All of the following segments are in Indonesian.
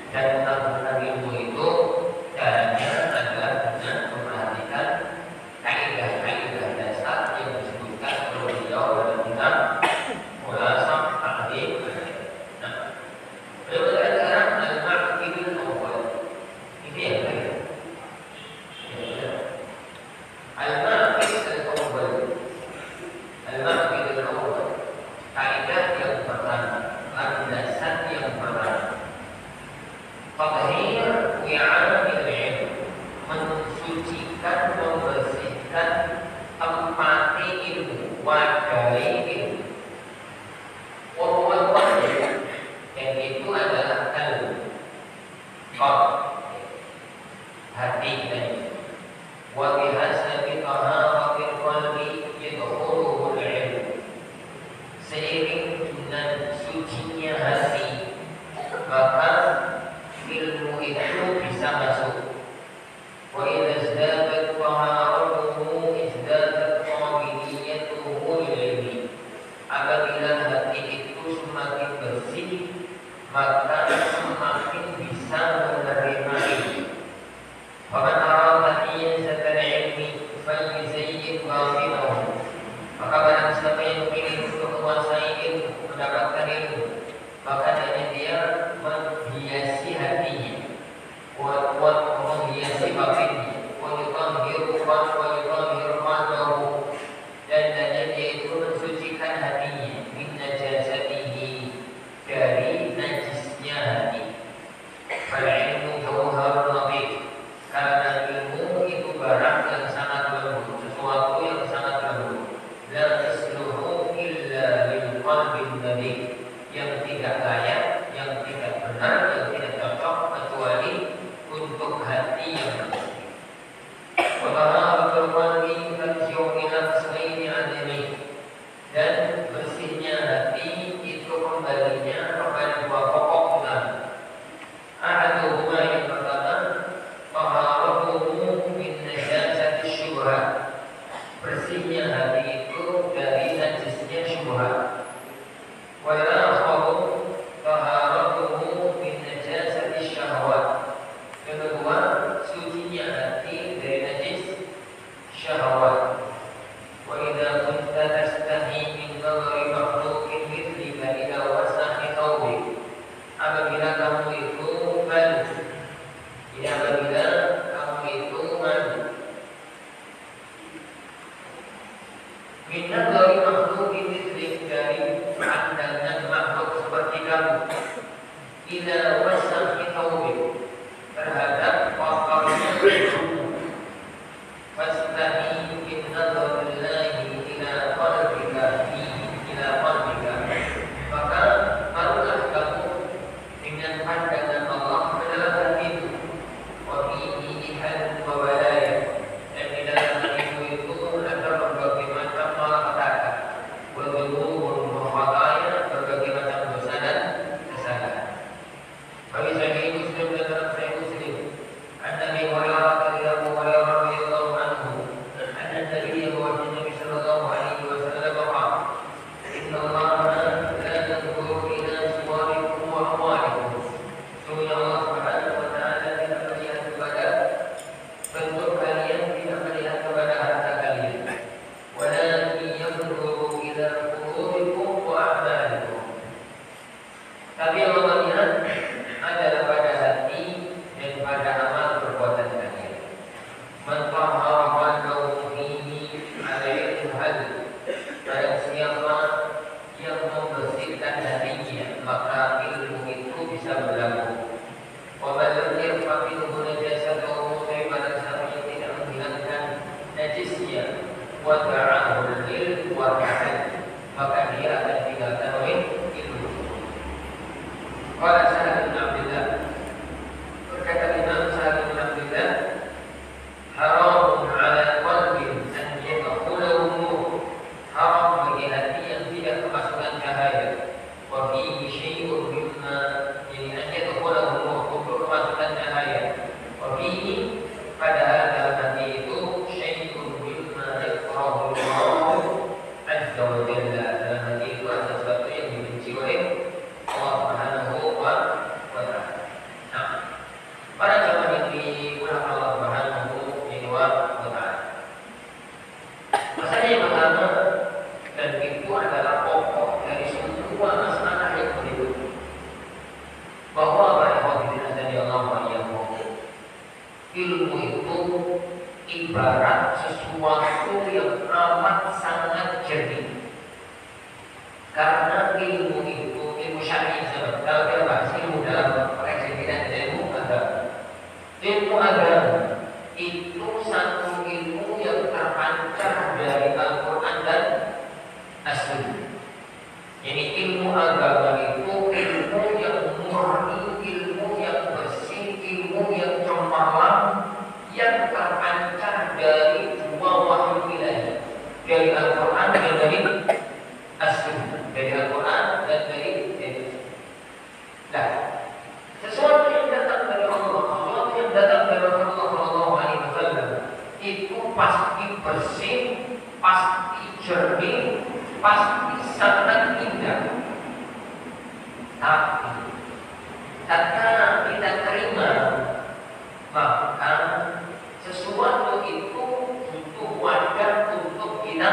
Dan menabungkan ilmu itu caranya adalah wa bihasabi taharatil qalbi yadkhuluhu al-ilm. Seiring dengan sucinya hati, maka ilmu itu bisa masuk. Wa idza izdadat taharatuhu izdadat qabiliyatuhu lil-ilmi. Apabila hati itu semakin bersih, maka semakin bisa menerima ilmu. Faman arada iyazatal ilmi falyuzayyin batinahu. Maka barang siapa yang ingin untuk menguasai ilmu, mendapatkan ilmu, maka dia menghiasi hatinya, kuat-kuat menghiasi batinnya, wa yutahhiru qalbahu, dan dia itu mensucikan hatinya min najasatihi, dari najisnya hati. Fal ilmu jawharun nabih, karena ilmu itu barang yang sangat lembut, sesuatu yang sangat lembut. La tasluhu illa lil qalbin nabi, yang tidak layak, yang tidak benar, yang tidak cocok kecuali untuk hati yang bersih. Wa taharatul qalbi tarji'u ila qismaini 'azimi, dan bersihnya hati itu kembalinya kepada dua pokok utama. Ahaduhuma, yang pertama, taharatuhu min najasati syubhat, bersihnya hati itu dari najisnya syubhat. Wal akharu taharatuhu min najasati syahwat, yang kedua, sucinya hati dari najis syahwat. Wa idza kunta tastahi min nadhari makhluqin mithlika ila wasahi thawbik, apabila kamu itu minat dari makhluk ini, dari pandangan makhluk seperti kamu, ila wasahi thawbik, terhadap kotornya tubuhmu, fastahi min nadharillahi ila qalbika, maka barulah kamu dengan pandangan Allah ke dalam hatimu. Wa fihi ihal mawalaya, dan di dalam hatimu itu ada berbagai macam malapetaka, wa dhunubul khataya, berbagai macam dosa dan kesalahan. Bagi Sahih Muslim dan dalam Sahih Muslim, An-Nabi radhiyallahu anhu, An-Nabi sallallahu alaihi wasallam qala, inna Allaha la yanzuru ila suwarikum wa amwalikum. Sesungguhnya Allah Subhanahu wa taala tidak melihat kepada bentuk kalian, tidak melihat kepada harta kalian. Walakin yanzuru ila qulubikum wa a'malikum. Tapi Allah melihat adalah pada hati dan pada amal perbuatan kalian. Man tahara qalbahu fihi alaihi hal, barang siapa yang membersihkan hatinya, maka ilmu itu bisa berlaku. Wa man lam yarfa minhu najasatahu, barang siapa yang tidak menghilangkan najisnya, wa ta'ahul ilm wa ta'al, maka dia akan tinggalkan oleh ilmu. Qala Sa'ad bin Abdullah, berkata Imam Sa'ad bin Abdullah, haramun ala qalbin an yadkhulahu nur, haram bagi hati yang tidak kemasukan cahaya. Wa fihi syai'un mimma, yani an yadkhulahu nur, untuk kemasukan cahaya. Wa fihi, padahal dalam hati itu, syai'un mimma yakrahu Allah azza wa jalla, dalam hati itu ada sesuatu yang dibenci oleh Allah Subhanahu wa taala. Nah, para jemaah yang dimuliakan Allah Subhanahu wa taala, masalah yang pertama, dan itu adalah pokok dari semua masalah yang berikut, bahwa ilmu itu ibarat sesuatu yang amat sangat jernih. Karena ilmu itu, ilmu syar'i, kalau kita bahas ilmu dalam pengertian ilmu agama, ilmu agama itu satu ilmu yang terpancar dari Al-Quran dan As-Sunnah. Jadi ilmu agama itu ilmu yang murni, ilmu yang bersih, ilmu yang cemerlang, yang terpancar dari dua wahyu ilahi, dari Al-Quran dan dari As-Sunnah, dari Al-Quran dan dari Nah, sesuatu yang datang dari Allah, sesuatu yang datang dari Rasulullah SAW itu pasti bersih, pasti jernih, pasti sangat indah. Tapi tatkala kita terima, maka sesuatu itu butuh wadah untuk kita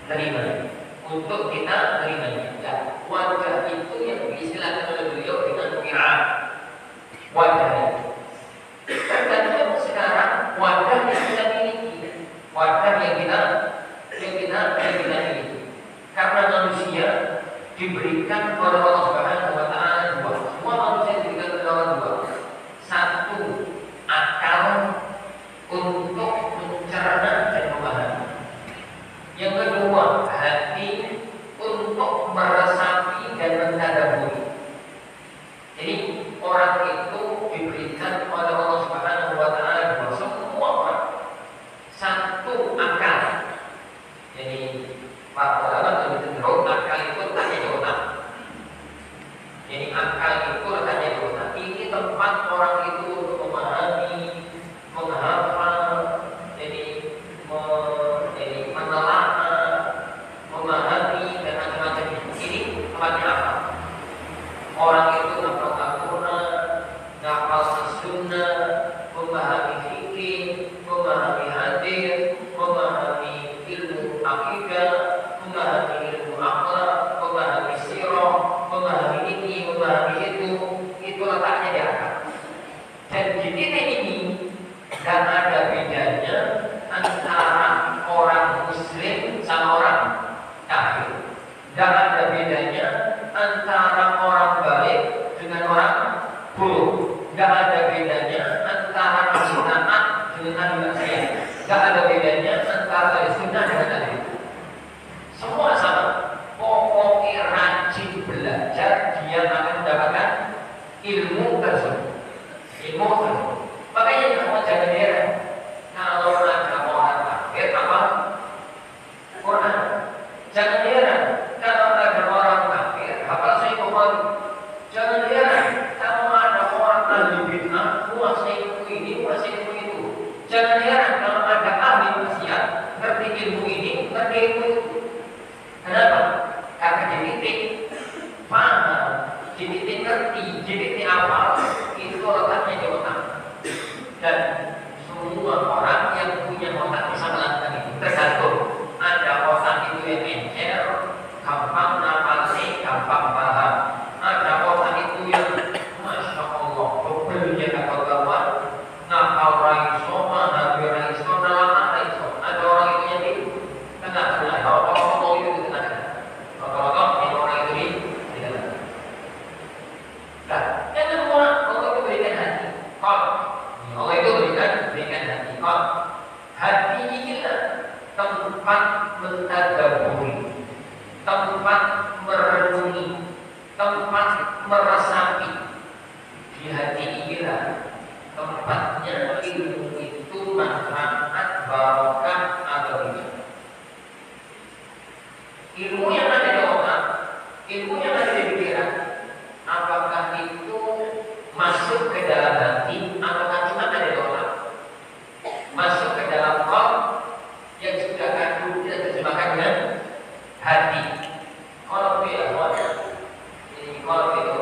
terima, untuk kita terimanya. Ya, wadah itu yang diistilahkan oleh beliau dengan qiraat. Wadah itu. Tergantung sekarang wadah yang kita miliki, wadah yang kita miliki. Karena manusia diberikan oleh Allah Subhanahu wa taala dua. Semua manusia diberikan oleh Allah dua. Satu, akal untuk mencerna dan memahami. Yang kedua, hati untuk meresapi dan mentadabburi. Jadi orang itu diberikan oleh Allah Subhanahu wa taala dua. Semua orang. Satu, akal. Jadi para ulama lebih cenderung akal itu letaknya di otak. Jadi akal itu letaknya di otak. Ini tempat orang itu untuk memahami, menghafal, jadi menelaah, memahami dan macam-macam. Ini tempatnya apa? Orang itu ngapal Al-Quran, ngapal As-Sunnah, memahami fikih, memahami hadis, memahami ilmu akidah, memahami ilmu akhlak, memahami sirah, memahami ini, memahami itu letaknya di akal. Dan di titik ini dan ada bedanya antara orang muslim sama orang kafir. Dan ada bedanya antara orang baik dengan orang buruk. Dan ada bedanya antara ahli taat dengan ahli maksiat. Dan ada bedanya antara ahli sunnah dengan ahli itu. Semua sama. Pokoknya rajin belajar, dia akan mendapatkan ilmu tersebut. Ilmu tersebut. Makanya jangan heran kalau ada orang kafir apa? Quran. Jangan heran kalau ada orang kafir hafal Sahih Bukhari. Jangan heran kalau ada orang ahli bid'ah kuasai ilmu ini, kuasai ilmu itu. Jangan heran kalau ada ahli maksiat ngerti ilmu ini, ngerti ilmu itu. Kenapa? Karena di titik paham, di titik ngerti, di titik hafal itu letaknya di otak. Dan semua orang yang punya otak bisa melakukan itu. Tergantung. Ada otak itu yang encer, gampang nafasi, gampang paham. Ada otak itu yang Masya Allah, bebelnya kapal gawat, ngapal raiso, menghadapi raiso, dalam raiso. Ada orang itu yang itu tengah-tengah. Kalau itu di tengah-tengah. Kalau yang orang itu di tengah-tengah. Nah, yang kedua, Allah itu berikan hati. Allah itu berikan hati. Hati inilah tempat mentadabburi, tempat merenungi, tempat meresapi. Di hati inilah tempatnya ilmu itu manfaat, barokah atau tidak. Ilmu yang ada di otak, ilmu yang ada di pikiran, apakah itu masuk ke dalam hati ataukah cuma ada di otak? Masuk ke dalam qalb yang sudah kandung kita terjemahkan dengan hati. Qalb ya, jadi qalb itu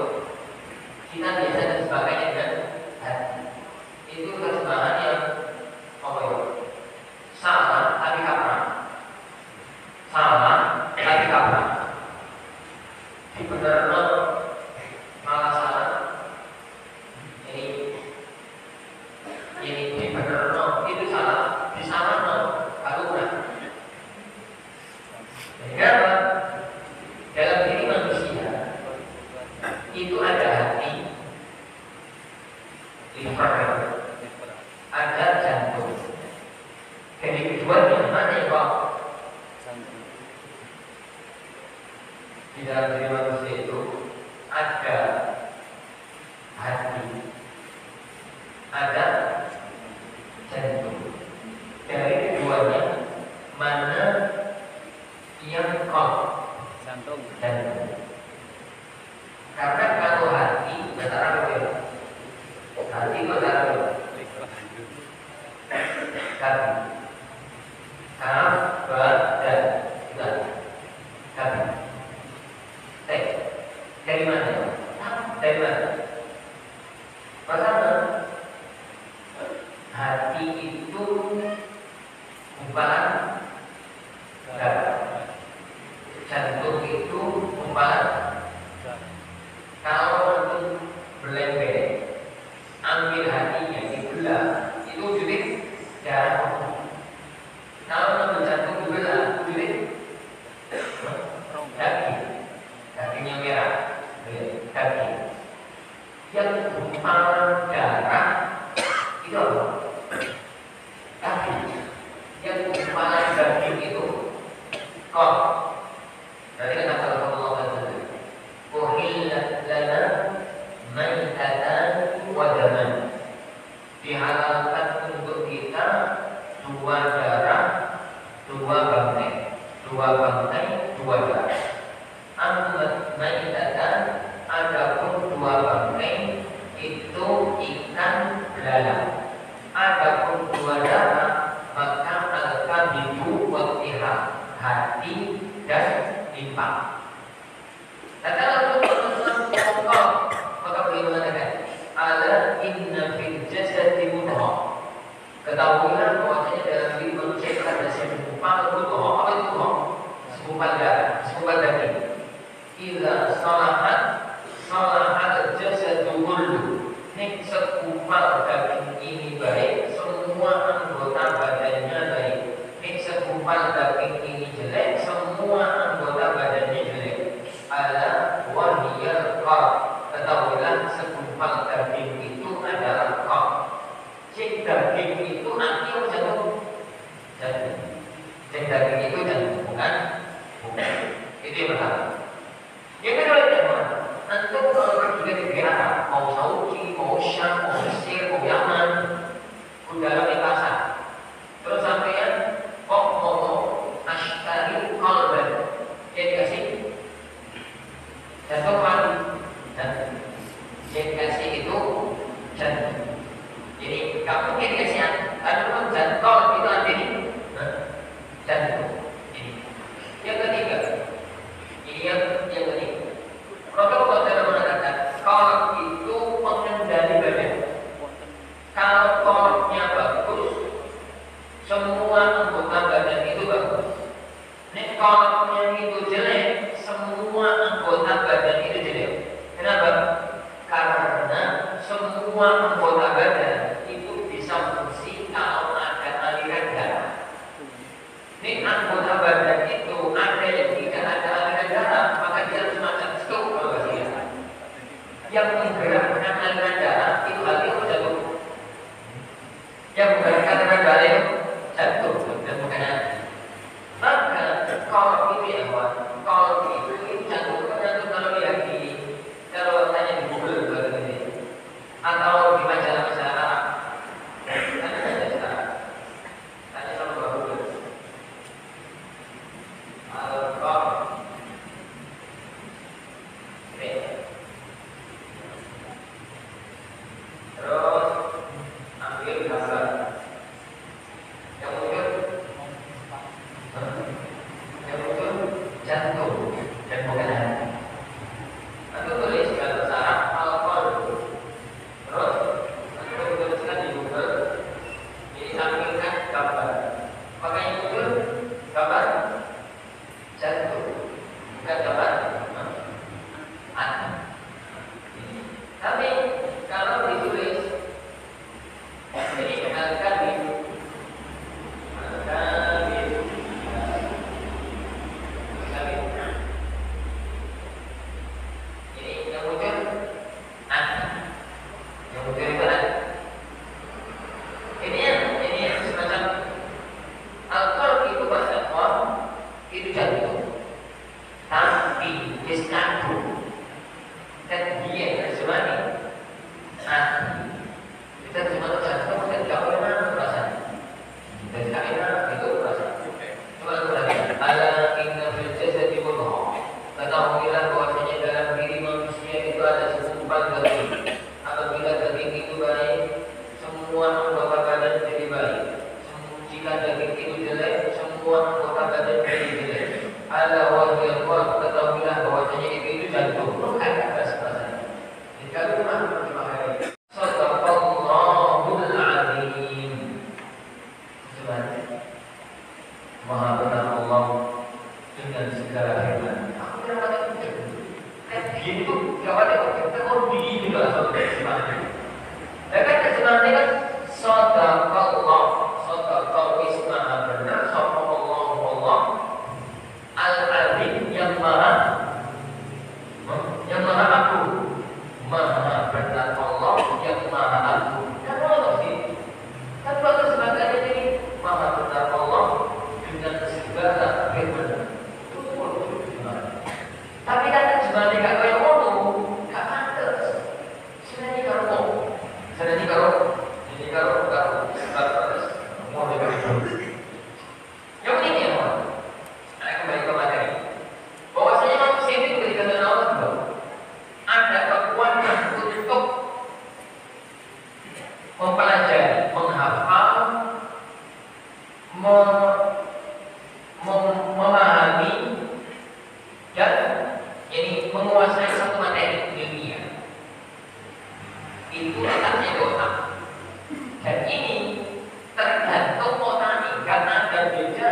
kita biasa terjemahkannya dengan hati. Itu terjemahan yang apa ya? Salah tapi kaprah. Salah tapi kaprah. Dibenarno malah salah. Ini dibenarno itu salah, disalahno kaluran. Kenapa? Dalam diri manusia itu ada hati, liver, ada jantung. Jadi keduanya mana yang kok? Di dalam diri manusia itu ada hati, ada jantung. kaki. Kaf, ba, dan sudah kaki. Dari mana? Dari mana? Pertama, hati itu gumpalan darah, jantung itu gumpalan. Kalau untuk berlembek, ambil hatinya dibelah, itu jadi darah. Kalau ambil jantung dibelah, jadi daging, dagingnya merah, daging. Yang gumpalan darah itu apa? Daging. Yang gumpalan daging itu kok. Nanti kata Rasulullah SAW, uhillat lana maitatan wa daman. Dihalalkan untuk kita dua darah, dua bangkai, dua darah. Amma maitatan, adapun dua bangkai itu ikan belalang. Adapun dua darah maka al-kabidu wa tihab, hati dan limpa. Kata Rasulullah, maka beliau mengatakan, ala inna fil jasadi mudghah. Ketahuilah bahwasanya dalam diri manusia ada segumpal mudghah. Apa itu mudghah? Segumpal darah, segumpal daging. Idza salahat salahat jasadu kullu. Nek segumpal daging ini baik, semua anggota badannya baik. Nek segumpal daging ini jelek, semua anggota badannya jelek. Ala wahiyal qalb. Ketahuilah segumpal daging itu adalah qalb. Cek daging itu nanti apa jantung? Jantung. Cek daging itu jantung, bukan? Itu yang pertama. Yang kedua adalah antum kalau pergi ke negara, mau Saudi, mau Syam, mau Mesir, mau Yaman, bila daging itu jelek, semua anggota badan jadi jelek. Ala wahiyal qalb, ketahuilah bahwasanya itu jantung. Bukan atas bahasanya. Jika rumah dimaknai. Sadaqallahul azim. Sebenarnya Maha benar Allah dengan segala firman. Aku tidak ada itu. Begini tuh, tidak ada kita mau begini juga sebenarnya. Dan kan sebenarnya kan sadaqallah, sadaqallah ismaha benar, sadaqallah al-azim yang maha agung, maha benar Allah yang maha agung. Kan Allah sih, kan bagus sebagai ini maha benar Allah dengan segala firman. Tapi kan sebenarnya kalau yang ngomong gak pantas. Sebenarnya kalau mau yang ini ya, saya kembali ke materi. Bahwasanya manusia itu diberikan oleh Allah ada kekuatan untuk mempelajari, menghafal, memahami dan ini menguasai satu materi ilmiah. Itu letaknya di otak. Dan ini tergantung otak ini karena ada beda.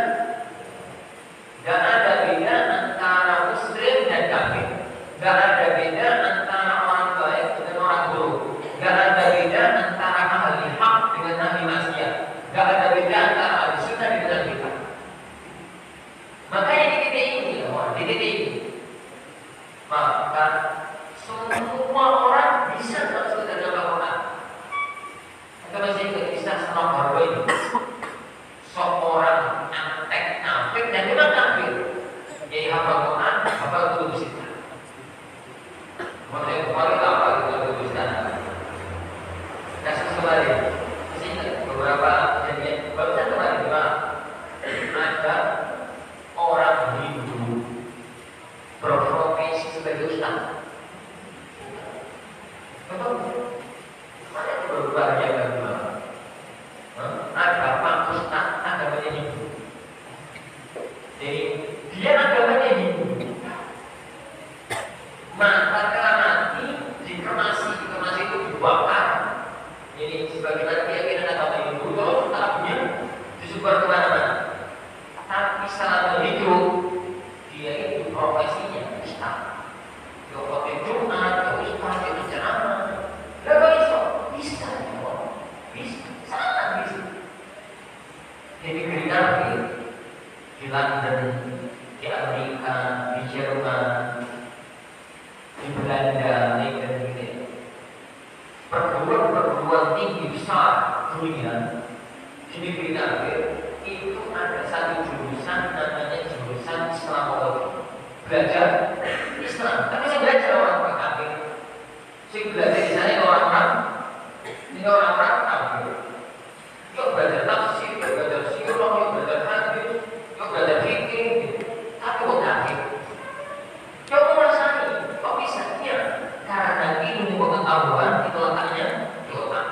Gak ada beda antara muslim dan kafir. Gak ada beda antara orang baik dengan orang buruk. Gak ada beda antara ahli hak dengan ahli maksiat. Gak ada beda antara ahli sunnah dengan ahli bid'ah. Makanya di titik ini, di titik ini, maka semua orang bisa masuk ke dalam Al-Quran. Kita masih ingat kisah sama Harwa ini. Seorang antek kafir dan memang kafir. Jadi hafal Quran, hafal kutub sittah. Maksudnya kemarin apa kita kutub sittah? Kasus kemarin, masih ingat beberapa kejadian. Barusan kemarin juga ada orang Hindu berprofesi sebagai ustaz. Betul? Mana itu berbahaya bagaimana? Ada Pak Ustaz agamanya Hindu. Jadi dia agamanya Hindu. Maka kalau nanti dikremasi itu dibakar. Jadi sebagaimana keyakinan agama Hindu, kalau takutnya disebar kemana-mana. Tapi saat hidup dia itu profesinya ustaz. Dia pakai Jumat, dia ustaz, dia ceramah. Bisa, sangat bisa. Jadi kafir di London, di Amerika, di Jerman, di Belanda, dan gitu. Perguruan tinggi besar dunia, di kafir itu ada satu jurusan namanya jurusan Islamologi. Belajar Islam, tapi saya belajar orang kafir. Saya belajar di sana orang kafir. Yuk belajar tafsir, yuk belajar sirah, yuk belajar hadis, yuk belajar fikih. Tapi kok kafir? Yuk merasani, kok bisa? Ya, karena ilmu pengetahuan itu letaknya di otak.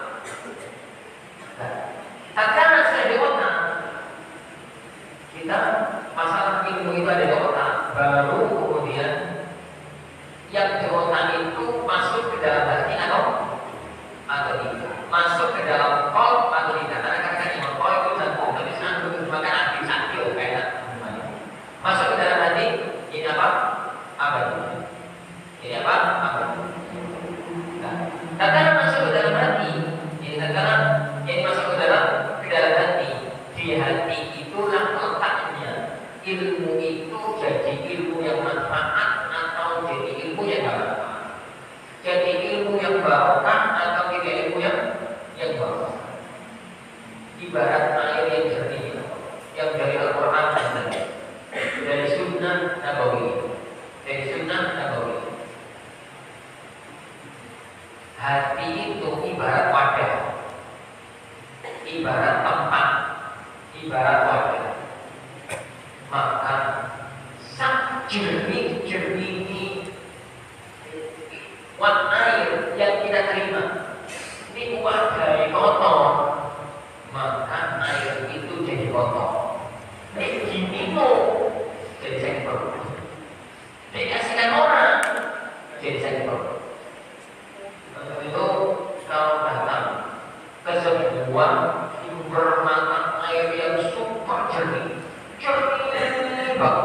Karena saya di otak, kita masalah ilmu itu ada di otak. Baru kemudian yang di otak itu masuk ke dalam hati atau tidak, masuk ke dalam kol atau tidak. Karena kata Imam kol itu jantung, tapi sekarang itu cuma kan aktif sakit, kayak masuk ke dalam hati ini apa? Ini apa? Karena masuk ke dalam hati, ini karena ini masuk ke dalam hati. Di hati itulah letaknya. Ilmu itu jadi ilmu yang manfaat atau jadi ilmu yang tidak manfaat. Jadi ilmu yang barokah atau tidak ilmu yang barokah. Ibarat air yang jernih, yang dari Al-Quran dan dari Sunnah Nabawi. Hati itu ibarat wadah, ibarat tempat, ibarat wadah. Maka sak jernih warna air yang kita terima ini wadah kotor, maka air itu jadi kotor. Pak.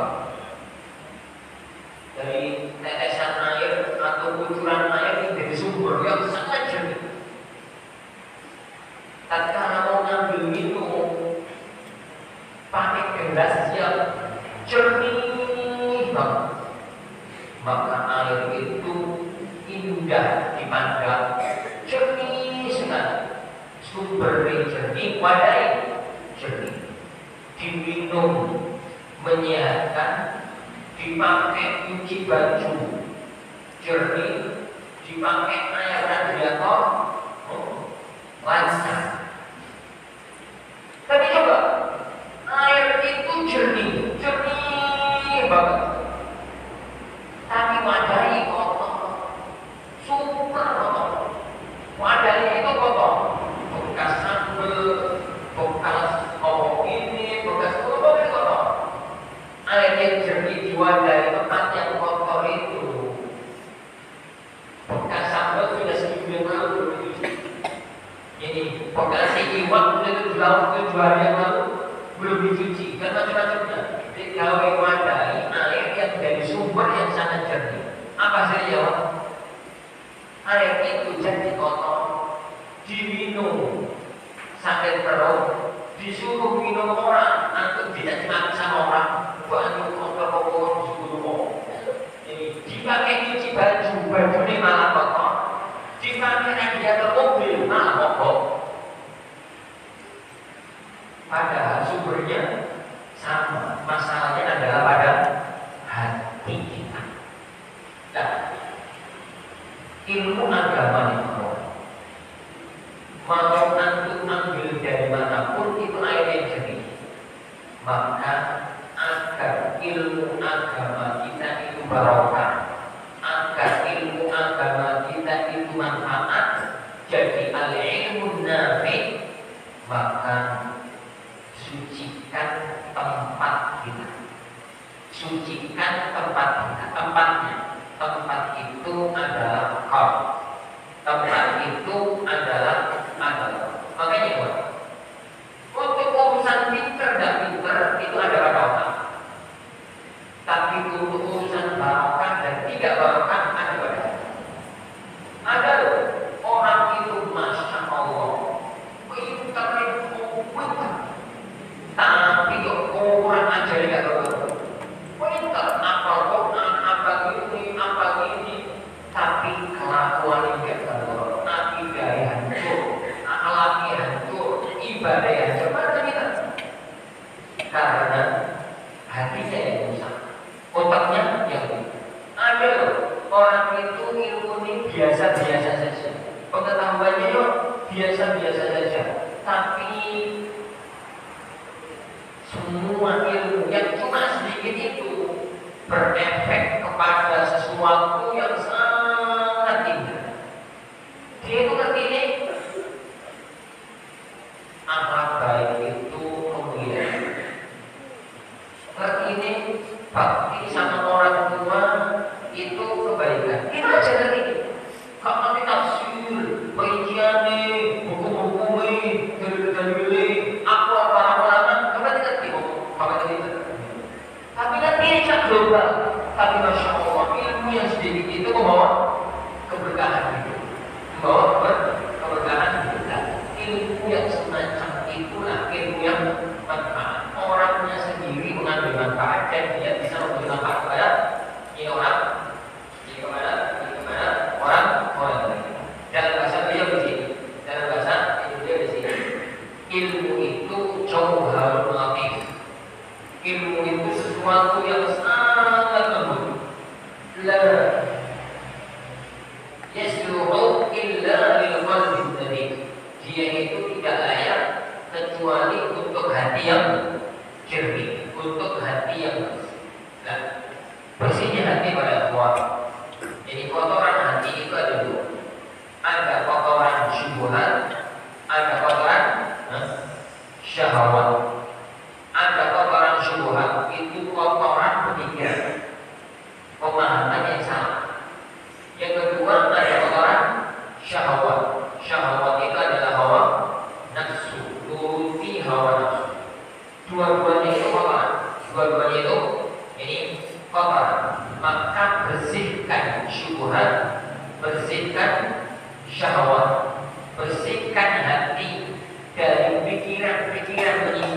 Dari tetesan air atau kucuran air dari sumber yang sangat jernih. Tatkala mau ngambil minum pakai gelas yang jernih banget, maka air itu indah dipandang, jernih sekali, sumbernya jernih, wadai jernih, diminum menyehatkan, dipakai cuci baju jernih, dipakai air radiator lancar. Tapi coba air itu jernih banget, tapi wadahnya kotor, super kotor. Wadahnya itu kotor, bekas sambal, bekas ini, bekas kotor. Air yang jernih di wadah tempat yang kotor itu, bekas sambal sudah seminggu yang lalu. Ini bekas iwak sudah 7 hari yang lalu belum dicuci, kan macam-macamnya. Kalau wadai air yang dari sumber yang sangat jernih, apa saya jawab? Air itu jadi kotor, diminum sakit perut, disuruh minum orang, atau tidak dimakan orang, banyak kotor-kotor disuruh orang. Dipakai cuci baju ini malah kotor, dipakai radiator mobil malah kotor. Padahal sumbernya sama, masalahnya adalah pada hati kita. Nah, ilmu agama itu mau antum ambil dari manapun itu air yang jernih, maka agar ilmu agama kita itu barokah, agar ilmu agama kita itu manfaat, jadi al-ilmu nafi, maka sucikan tempat kita, sucikan tempat kita. Tempat itu adalah qalb, tempat itu adalah agama. Makanya buat untuk urusan pinter dan pinter itu ada pada otak, tapi untuk urusan barokah dan tidak barokah ada pada hati. Ada loh orang itu masya Allah pinter, tapi kok orang aja tidak tahu. Pinter apa Quran, apa ini, tapi kelakuan tidak tahu. Tapi gaya hancur, akhlaknya hancur, ibadah yang hancur. Mana kita? Karena hatinya yang rusak, otaknya yang ada loh. Orang itu ilmu ini biasa-biasa saja, pengetahuannya itu biasa-biasa saja, tapi semua ilmu yang cuma sedikit itu berefek kepada sesuatu yang sangat indah. Dia itu ngerti ini akhlak baik itu kemuliaan. Ngerti ini bakti sama orang tua itu kebaikan. Itu aja ngerti. Kalau nanti tafsir, pengijian nih, hukum-hukum nih, dalil-dalil, apa para tapi nanti ini global. Tapi masya Allah ilmu yang sedikit itu membawa keberkahan hidup, membawa keberkahan hidup. Ilmu yang semacam itulah ilmu yang manfaat. Orangnya sendiri mengambil manfaat dan dia bisa memberi manfaat kepada orang lain. Dalam bahasa beliau di sini, dalam bahasa Indonesia di sini, ilmu itu jauharul latif. Ilmu itu sesuatu yang sangat lembut. La yasluhu illa lil qalbi tadiq. Dia itu tidak layak kecuali untuk hati yang jernih, untuk hati yang bersihnya hati pada Allah. Jadi kotoran hati itu ada dua. Ada kotoran syubhat, ada kotoran syahwat. Ada kotoran syubhat, itu kotoran pemikiran, pemahaman yang salah. Yang kedua ada kotoran syahwat. Syahwat itu adalah hawa nafsu, turuti hawa nafsu. Dua-duanya itu kotoran, dua-duanya itu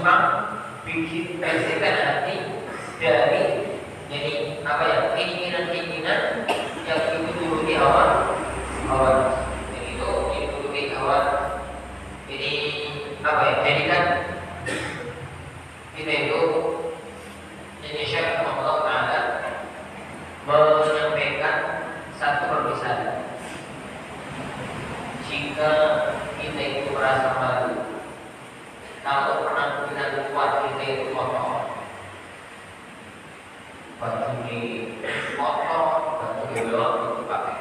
suka bikin bersihkan hati dari jadi apa ya keinginan-keinginan yang dituruti hawa jadi itu dituruti hawa. Jadi apa ya, jadikan kita itu jadi Syekh Allah Ta'ala menyampaikan satu permisalan. Jika kita itu merasa malu, kalau penampilan kuat kita itu kotor, baju di kotor, baju di belakang itu pakai.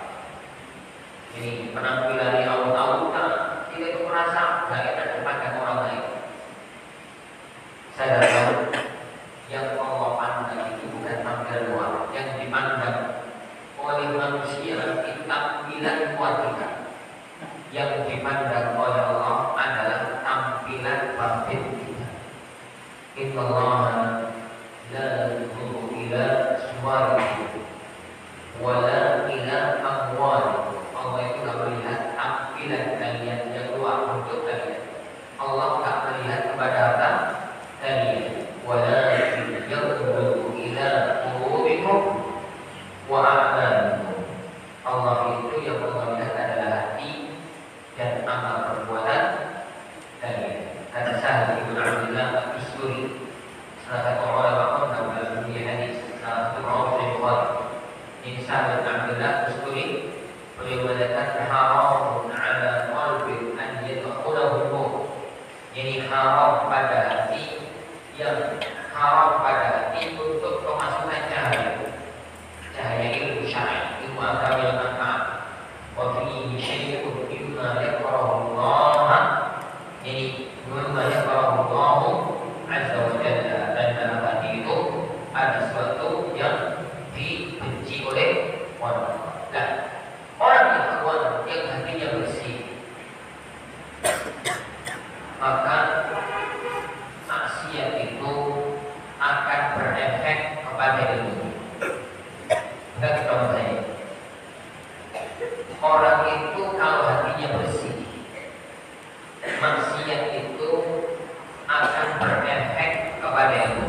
Jadi penampilan di auta-auta, kita itu merasa gak enak dipandang orang lain. Saya tahu yang Allah pandang itu bukan tampilan luar, yang dipandang oleh manusia itu tampilan kuat kita. Yang dipandang oleh Allah adalah tampilan batin kita. Innallaha la yanzuru ila suwarikum wala ila amwalikum. Allah itu tak melihat tampilan kalian yang luar untuk kalian. Allah tak melihat kepada apa kalian. Walakin yanzuru ila qulubikum wa a'malikum. Allah itu yang melihat adalah hati dan amal perbuatan kalian. Kata Sahal bin Abdullah Al-Busturi, salah satu ulama dalam dunia hadis, salah satu ulama Bukhari. Ini Sahal bin Abdullah Al-Busturi, beliau mengatakan haramun ala qalbi an yadkhulahu nur. Jadi haram pada hati, yang haram pada hati untuk kemasukan cahaya ilmu syar'i, ilmu agama yang manfaat. Wa fihi syai'un mimma yakrahu Allah. Jadi mimma yakrahu Allah azza wa jalla, dan dalam hati itu ada sesuatu yang dibenci oleh orang. Nah, orang yang hatinya bersih, maka maksiat itu akan berefek kepada ilmu. Enggak kita saya. Orang itu kalau hatinya bersih, maksiat itu akan berefek kepada ilmu.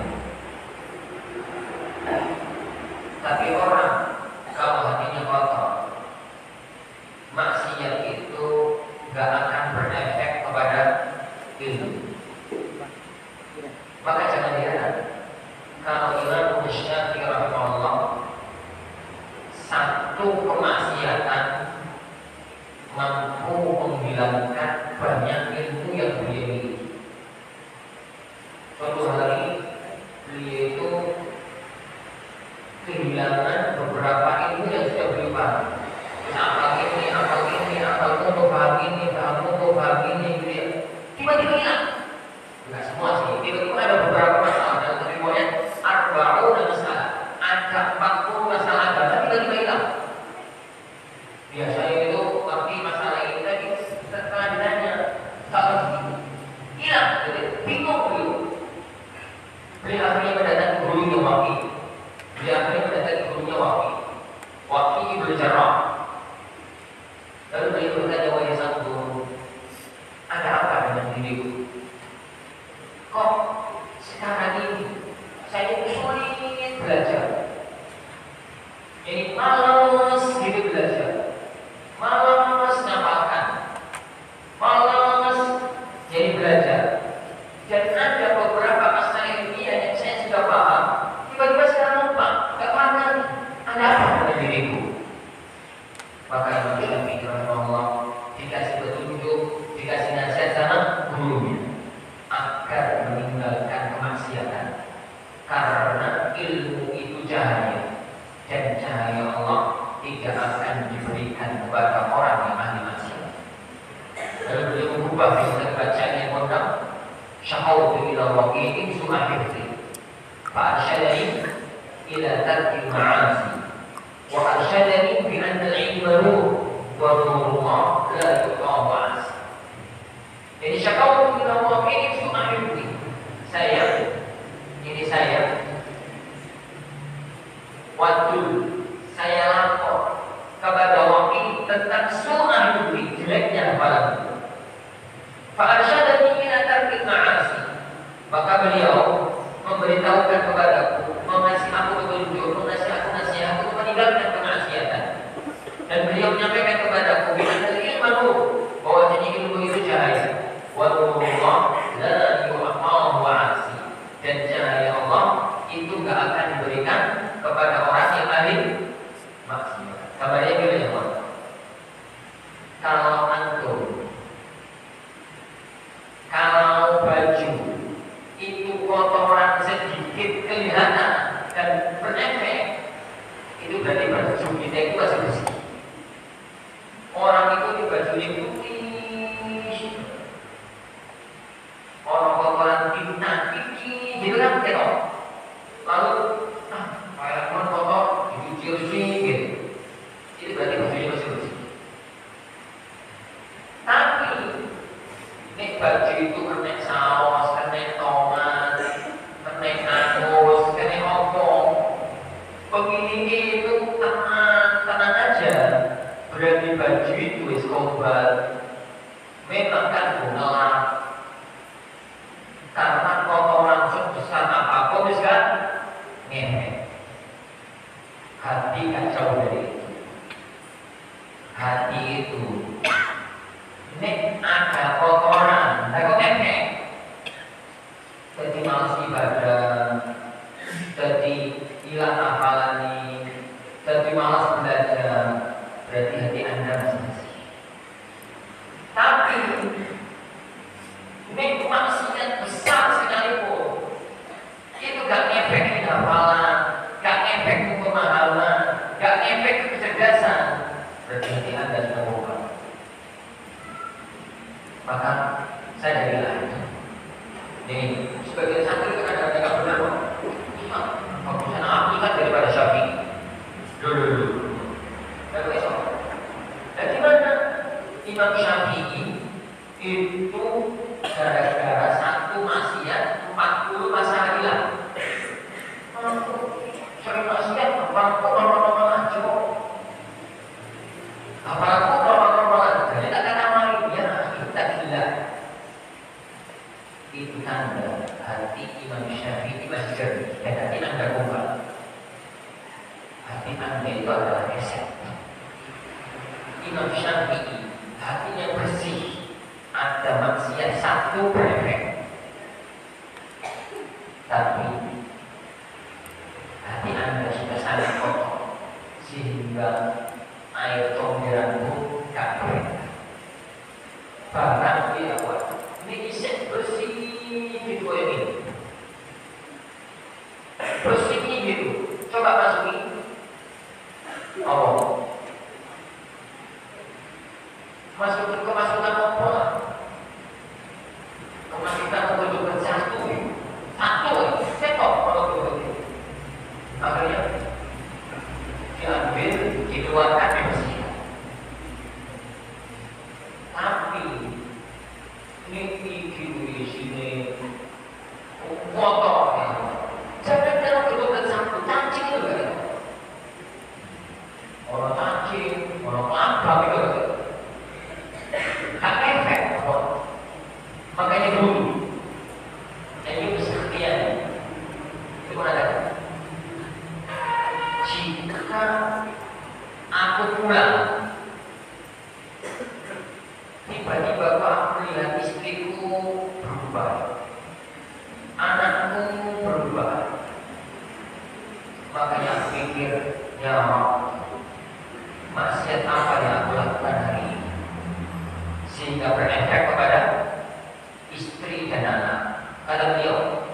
Tapi orang kalau hatinya kotor, maksiat itu gak akan berefek kepada ilmu. Maka jangan diharap kalau Imam Syafi'i rahimahullah satu kemaksiatan mampu menghilangkan banyak ilmu yang beliau miliki. Suatu hari beliau itu kehilangan beberapa ilmu yang sudah beliau pahami. Apa ini, apa itu, paham ini, gitu ya. Tiba-tiba hilang. Enggak semua sih. Tiba-tiba ada beberapa masalah dalam riwayat arba'un masalah. Ada 40 masalah agama tiba-tiba hilang. Biasanya itu tapi masalah ini tadi setelah ditanya kalau hilang, jadi bingung beliau. Beliau akhirnya mendatangi gurunya Waqi. Waqi Ibnu Jarrah. Lalu beliau bertanya, wahai sang guru, ada apa dengan diriku? Kok sekarang ini saya sulit belajar? Jadi malas gitu belajar, malas ngapalkan, malas jadi belajar. Dan ada beberapa masalah ilmiah yang saya sudah paham, tiba-tiba saya lupa, gak paham lagi. Ada apa dengan diriku? Maka Imam Syafi'i rahimahullah dikasih petunjuk, dikasih nasihat sama gurunya agar meninggalkan kemaksiatan, karena ilmu itu cahaya, dan cahaya Allah tidak akan diberikan kepada orang yang ahli maksiat. Lalu beliau mengubah kisah bacaan yang mondam, syahautu ila waqi'in su'ahifti fa'arsyadani ila tarkil ma'asi wa arsyadani bi anna al-ilma nur wa nurullah la yuqawwas. Jadi syahautu ila waqi'in su'ahifti, saya waktu saya lapor kepada Waqi tentang su'ah hidup jeleknya kepala. Fa'arsyadani ila tarkil ma'asi, maka Maka beliau memberitahukan kepadaku, mengasih aku petunjuk, mengasih aku nasihat untuk meninggalkan kemaksiatan. Dan beliau menyampaikan kepadaku, bila ilmu bahwa jadi ilmu itu cahaya. Wa nurullah la yu'tahu wa'asi. Dan cahaya Allah itu gak akan diberikan kepada orang yang ahli maksiat. Kabarnya gimana ya Allah? Kalau antum, kalau baju itu kotoran sedikit kelihatan dan berefek, itu berarti baju kita itu masih bersih. Orang itu di bajunya putih, orang kotoran tinta kiki, gitu kan? Lalu, kayak kotor, dicuci bersih, gitu. Itu berarti bajunya masih bersih. Tapi ini baju itu kena saus, kena tomat, kena angus, kena opong. Pemiliknya itu tenang aja. Berarti baju itu wis obat. Memang kan bungalah. Karena kotoran sebesar apapun wis kan ngefek. Hati kan jauh dari itu. Hati itu ini ada kotoran, ada ngefek. Jadi malas ibadah, jadi hilang hafalan ini, jadi malas belajar. Berarti hati Anda masih bersih. Tapi ini maksiat besar sekalipun, itu gak ngefek ke hafalan, gak ngefek ke pemahaman, gak ngefek ke kecerdasan. Berarti hati Anda sudah berubah. Maka saya dari lain. Ini sebagai santri itu ada yang benar kok. Keputusan aku kan daripada Syafi'i. Dulu. Dan gimana? Imam Syafi'i itu gara-gara satu maksiat 40 masa hilang. Sering maksiat, apalagi normal-normal aja. Apalagi normal-normal aja. Ternyata kata maliknya kita gila. Itu tanda hati Imam Syafi'i masih jernih dan hati Anda kuat. Hati Anda itu adalah eset. Imam Syafi'i hatinya bersih, ada maksiat satu berefek. Tapi hati Anda sudah sangat kotor sehingga air comberanmu tak berefek. Barang dia buat ini iset bersih gitu ini. Bersihnya gitu. Coba masukin. Oh. Masukin kemasukan apa? Kemasukan kehidupan satu, setok kalau begitu. Akhirnya diambil, dikeluarkan bersih. Tapi ini di sini kotor. Jangan kalau kehidupan satu, cacing itu kan? Orang cacing, orang apa gitu. Tak efek apa? Makanya dulu ini kesaktian itu ada. Jika aku pulang tiba-tiba aku melihat istriku berubah, anakku berubah, makanya aku pikir, ya maksiat apa yang aku lakukan hari ini sehingga berefek kepada istri dan anak. Kata beliau,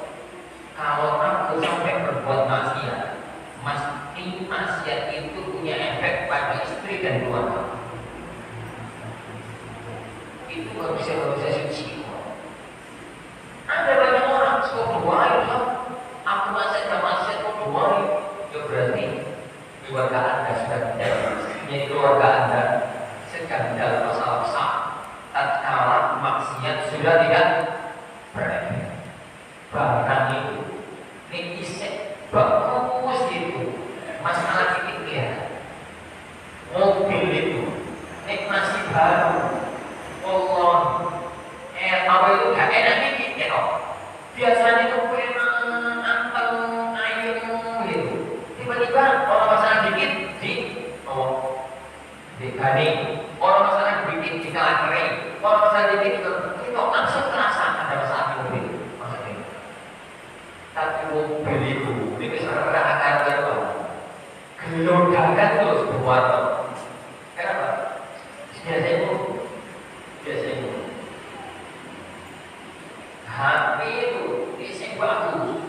kalau aku sampai berbuat maksiat, mesti maksiat itu punya efek pada istri dan keluarga. Itu manusia suci. Ada banyak orang suka doain, aku maksiat kok doain, ya berarti keluarga Anda sudah tidak, jadi keluarga Anda sedang dalam masalah besar. Tatkala maksiat sudah tidak berefek, barang itu ini isek bagus itu, masalah titik dia, mobil itu ini masih baru, Allah, apa itu gak enak dikit ya, biasanya tuh enak, anteng, ayem gitu. Tiba-tiba orang masalah dikit dikani, orang masalah dikit dikalakiri, orang masalah dikit itu langsung terasa ada masalah mobil, maksudnya. Tapi mobil itu, ini sebenarnya akan berubah. Gelodakan terus buat. Kenapa? Biasanya HP itu isi bagus,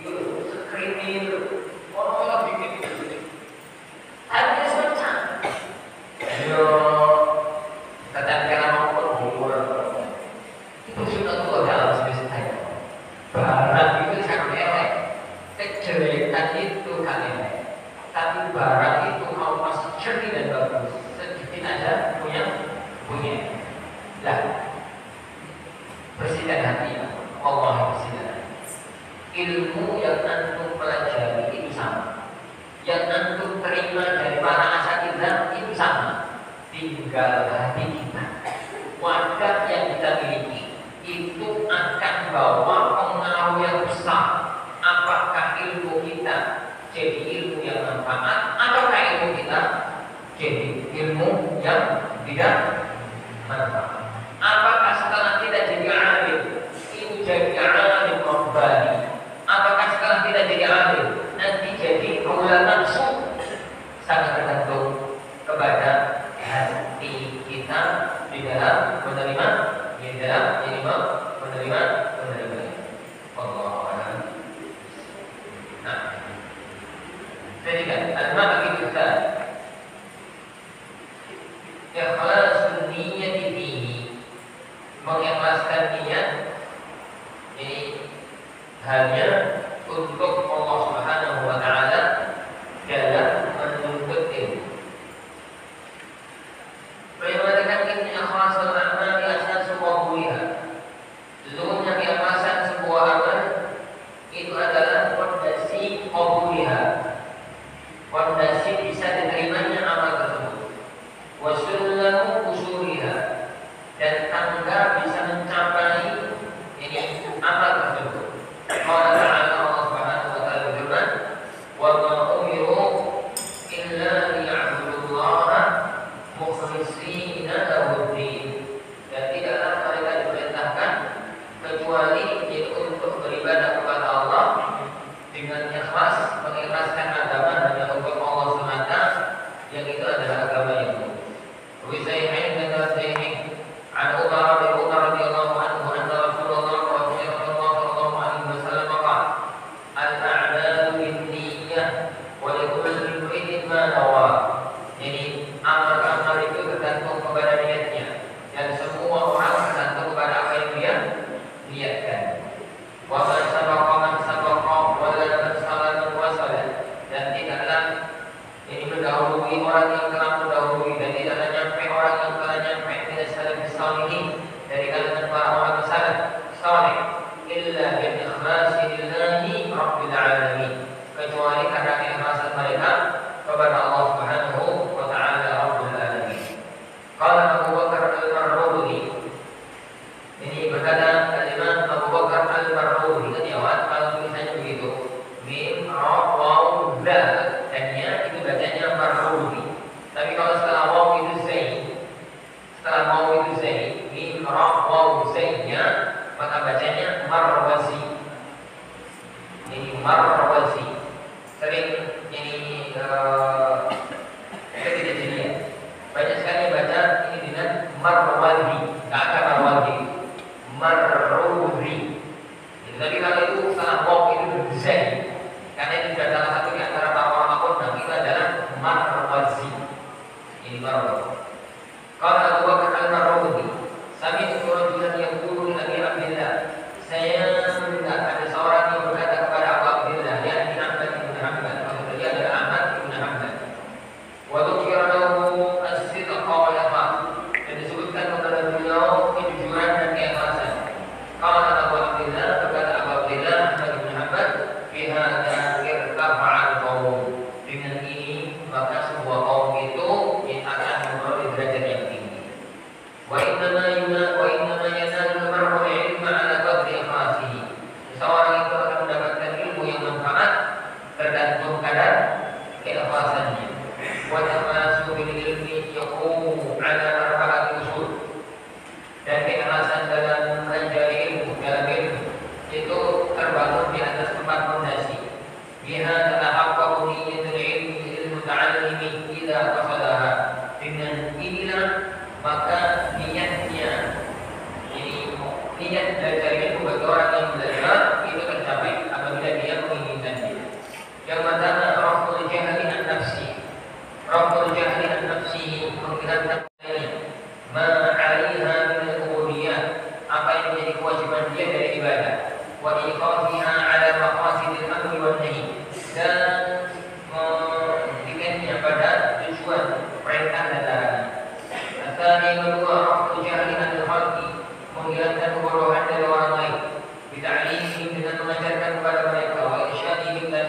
itu screen itu orang bikin itu, tapi semacam, yo katakanlah mau berhubung, itu sudah tua dalam spesifikasi. Barang itu sangat elek, kejelekan itu kan elek, tapi barang itu kalau masih cernih dan bagus, sedikit aja punya. Lah. Bersihkan hati Allah yang bersihkan. Ilmu yang antum pelajari itu sama, yang antum terima dari para asatidz itu sama. Tinggal hati kita, wadah yang kita miliki itu akan bawa pengaruh yang besar. Apakah ilmu kita jadi ilmu yang manfaat, ataukah ilmu kita jadi ilmu yang tidak manfaat? Apakah setelah tidak jadi alim itu jadi alim rabbani? Apakah setelah tidak jadi alim nanti jadi ulama nafsu? Sangat tergantung kepada hati kita di dalam menerima, menerima. Allah a'lam. Nah, jadi kan al-ma'qid kita ikhlasun niyyati fihi, mengikhlaskan niat ini hanya untuk Allah Subhanahu wa taala dalam menuntut ilmu. Bagaimana ini ikhlasul a'mali asasu qabuliha. Sesungguhnya keikhlasan sebuah amal itu adalah fondasi qabuliha. Fondasi bisa diterimanya amal tersebut. Wa sullamu usuliha, dan tangga bisa mencapai ini amal tersebut. Qala ta'ala, Allah Subhanahu wa taala berfirman, "Wa ma umiru illa liya'budullaha mukhlishina lahu-d-din." Dan tidaklah mereka diperintahkan kecuali yaitu untuk beribadah kepada Allah dengan ikhlas, mengikhlaskan agama hanya untuk Allah semata, yang itu adalah agama yang benar. Wa sayyi'in dan sayyi'in عن عمر رضي الله عنه أن رسول الله صلى الله عليه وسلم قال: الأعمال بالنية ولكل امرئ ما نوى. Jadi amal-amal itu tergantung kepada niatnya, dan semua orang tergantung kepada apa yang dia niatkan. Wa man sabaqa man sabaqa wa la man salama wa salat. Dan tidaklah ini mendahului orang yang telah mendahului, dan tidaklah nyampe orang yang telah nyampe dari kalangan para orang salaf saleh illa bil ikhlasi lillahi rabbil alamin, kecuali karena keikhlasan mereka kepada Allah Subhanahu wa taala rabbul alamin. Qala Abu Bakar al-Marwazi, ini berkata kalimat Abu Bakar al-Marwazi, kan ya kalau tulisannya begitu mim ra waw za, dan-nya itu bacanya Marwazi. Tapi kalau setelah waw itu zain, setelah waw itu zain, mim ra waw zainnya, maka bacanya Marwazi. Ini Marwazi. Sering ini kita tidak jadi ya. Banyak sekali baca ini dengan Marwazi, tak ada Marwazi, Marwazi. Tapi kalau itu setelah waw itu zain, karena itu sudah salah satu di antara para ulama pondok, itu adalah Marwazi. Ini Marwazi. Qala Abu Bakar al-Marwazi, sami'tu rajulan yaqulu li Abi Abdillah, saya mendengar ada seorang yang berkata kepada Abu Abdillah, yakni Ahmad bin Hanbal, maksudnya dia adalah Ahmad bin Hanbal. Wa dzukira lahu as-sidqa wal ikhlas, dan disebutkan kepada beliau kejujuran dan keikhlasan. Qala Abu Abdillah, berkata Abu Abdillah Ahmad وإيقافها على مقاصد الأمر والنهي dan mendikannya pada tujuan perintah dan larangan. Asal yang kedua, rafu jahli anil khalqi, menghilangkan kebodohan dari orang lain, bita'limihim dengan mengajarkan kepada mereka, wa irsyadihim dan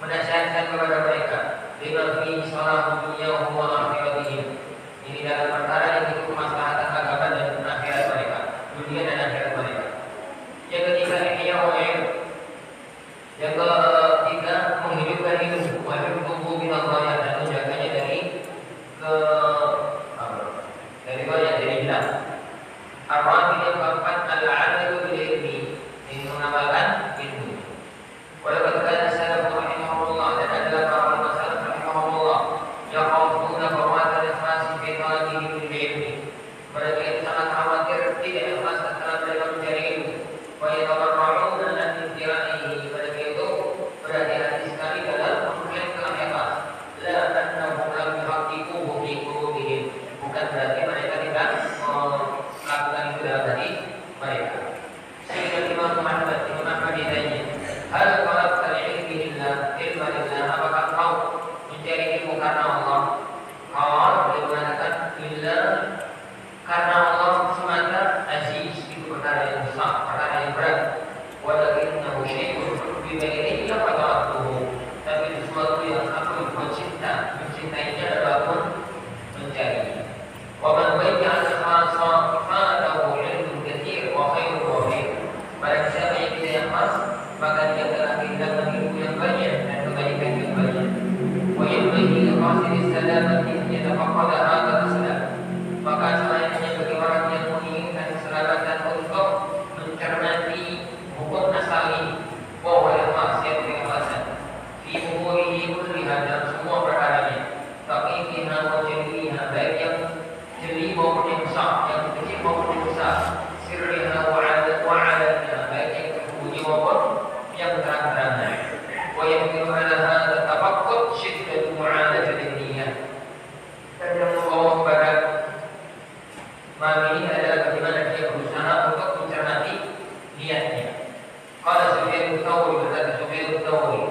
menasihatkan kepada mereka, lima fi salahu dunyahum wa akhiratihim. Ini dalam perkara yang itu kemaslahatan agama dan akhirat mereka, dunia dan akhirat mereka. Yang ketiga, ihya wa ilm. Yang ketiga, menghidupkan ilmu, wa hifdhuhu min al-ghayat, dan menjaganya dari dari hilang. Ar-rabi yang keempat, al-'amalu bil ilmi, ini mengamalkan ilmu. Walaupun kana salaf rahimahullah, dan adalah para ulama salaf rahimahullah yakhafuna fawata al-ikhlas fi talabihim bil ilmi. Mereka itu sangat khawatir tidak ikhlas dalam mereka mencari ilmu. Wa yatawarra'una an intira'ihi, mereka itu berhati-hati sekali dalam mengklaim ikhlas. La annahum lam yuhaqqiquhu fi qulubihim, bukan berarti mereka tidak melakukan itu dalam hati mereka. Sehingga Imam Ahmad ditanya, hal talabta ilma lillah, apakah kau mencari ilmu karena Allah? Beliau mengatakan, lillah, karena Allah semata. Aziz, itu perkara yang besar, perkara yang berat. Walakinnahu syai'un bi ghairihi fa'atuhu, tapi sesuatu yang aku mencintainya adalah pun mencari. Wa man bayyana khassa fa'atahu ilmun katsir wa khairun wafir. Barang siapa yang tidak ikhlas, maka dia telah kehilangan ilmu yang banyak dan kebaikan yang banyak. Wa yanbaghi li qasidis salamati an yatafaqqada hadha al-islam. Maka selayaknya bagi orang yang menginginkan keselamatan untuk mencermati hukum asali bahwa ikhlas yang keikhlasan fi umurihi kulliha, dalam semua perkaranya, taqifiha wa jaliha, baik yang jeli maupun yang besar, yang kecil maupun yang besar, sirriha wa alaniha, baik yang tersembunyi maupun yang terang-terangan. Wa yamkinu ala hadha tafaqqud syiddatu mu'alajatin niyyah, dan yang membawa kepada ini adalah bagaimana dia berusaha untuk mencermati niatnya. Qala Sufyan ats-Tsauri, berkata Sufyan ats-Tsauri,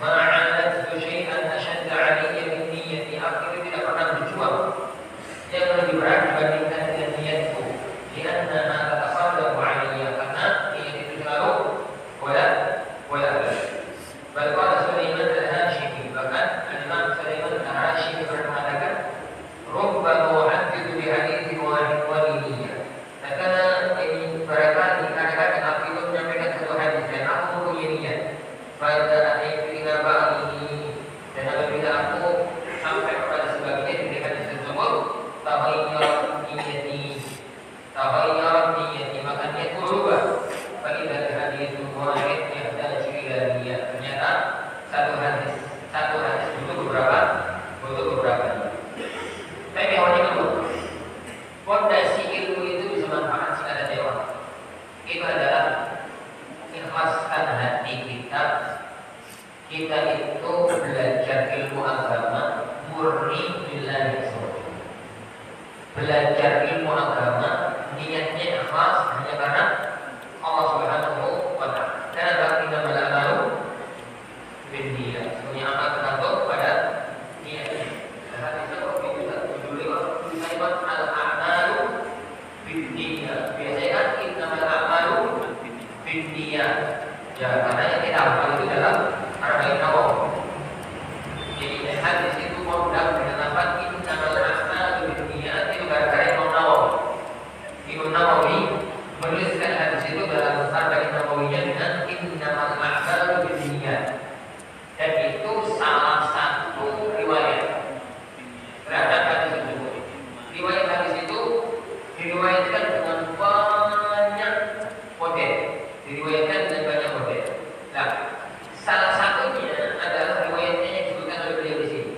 ma'alat syai'an ashadda 'alayya min niyyati, aku tidak pernah berjuang yang lebih berat dibandingkan dengan niatku. Lianna tatasallabu 'alayya, karena niat itu selalu bolak. Bal qala Sulaiman al-Hashimi, bahkan Imam Sulaiman al-Hashimi mengatakan, rubba muhaddithu bi haditsin wahid wa niyyah. Karena ini barangkali kadang-kadang aku itu menyampaikan satu hadis dan aku mempunyai niat. Pada ayat ila ba'dihi, dan apabila aku sampai kepada sebagian dari hadis tersebut, tahayyar niyati, maka niatku berubah. Bagi dari hadis wahid yang ada ila niyyah, ternyata satu hadis butuh beberapa. Tapi awalnya dulu, fondasi ilmu itu bisa manfaat jika ada dewan. Itu adalah ikhlaskan hati kita. Kita itu belajar ilmu agama murni lillahi subhanahu. Belajar ilmu agama niatnya ikhlas hanya karena Allah Subhanahu wa ta'ala. Karena innamal a'malu binniyat, semuanya amal tergantung pada niatnya. Al-a'malu binniyat. Biasanya kan innamal a'malu binniyat. Ya, karena yang kita hafal itu dalam Arba'in Nawawi. Jadi hadis itu mudah dengan lafaz innamal a'malu binniyat, itu gara-gara Imam Nawawi. Imam Nawawi menuliskan hadis itu dalam Arba'in Nawawiyah dengan innamal a'malu binniyat. Dan itu salah satu riwayat terhadap hadis tersebut. Riwayat hadis itu diriwayatkan dengan banyak model, diriwayatkan dengan banyak model. Nah, salah satunya adalah riwayatnya yang disebutkan oleh beliau di sini.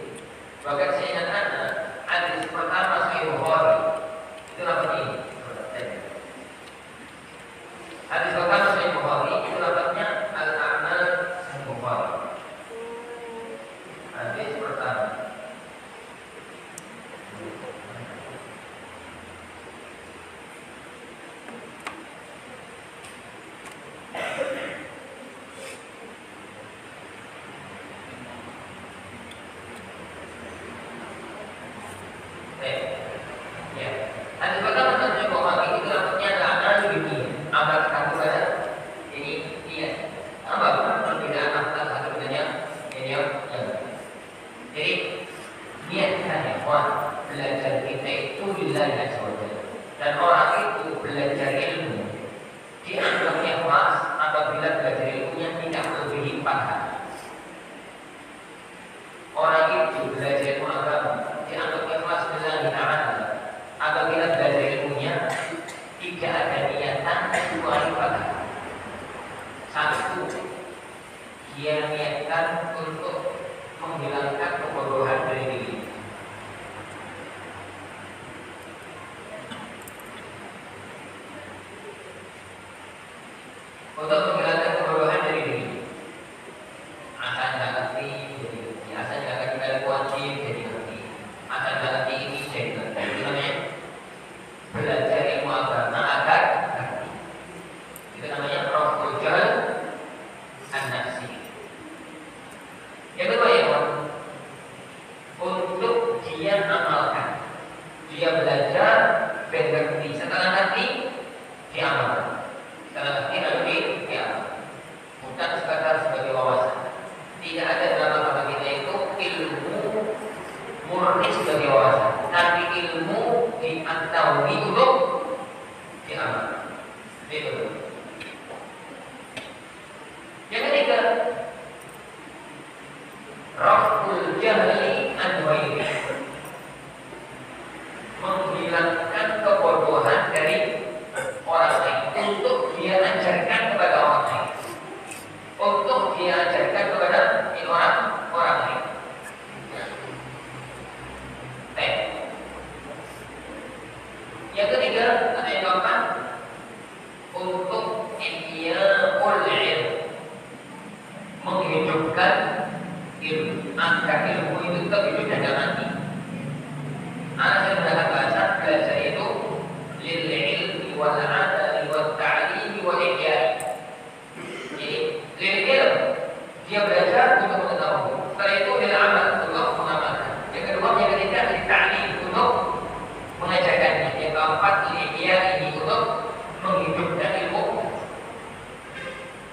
dia niatkan untuk menghilangkan kebodohan dari diri. Untuk menghilangkan kebodohan dari diri. Akan nggak ngerti jadi ngerti, asal nggak ngerti dari wajib jadi ngerti, asal nggak ngerti ini jadi ngerti. Itu namanya belajar ilmu agama agar ngerti. Itu namanya raf'ul jahl an-nafsi. Yang kedua ya, untuk dia amalkan, dia belajar dan ngerti. Setelah ngerti, dia amalkan. Setelah ngerti lalu dia bukan sekadar sebagai wawasan. Tidak ada dalam agama kita itu ilmu murni sebagai wawasan, tapi ilmu diaktaui untuk diamalkan. Itu. Yang ketiga, raf'ul jahli an ghairi, menghilangkan kebodohan dari orang lain untuk dia ajarkan kepada orang lain, untuk dia ajarkan kepada orang lain. Yang ketiga, atau yang keempat, untuk ihya'ul ilm, menghidupkan ilmu agar ilmu itu tetap hidup dan tidak mati. Saya menggunakan bahasa belajar itu lil ilmi wal amali wat ta'limi wal ihya'i. Jadi lil ilm, dia belajar untuk mengetahui. Setelah itu lil amal, untuk mengamalkan. Yang kedua, yang ketiga lil ta'lim, untuk mengajarkannya. Yang keempat lil ihya'i, untuk menghidupkan ilmu.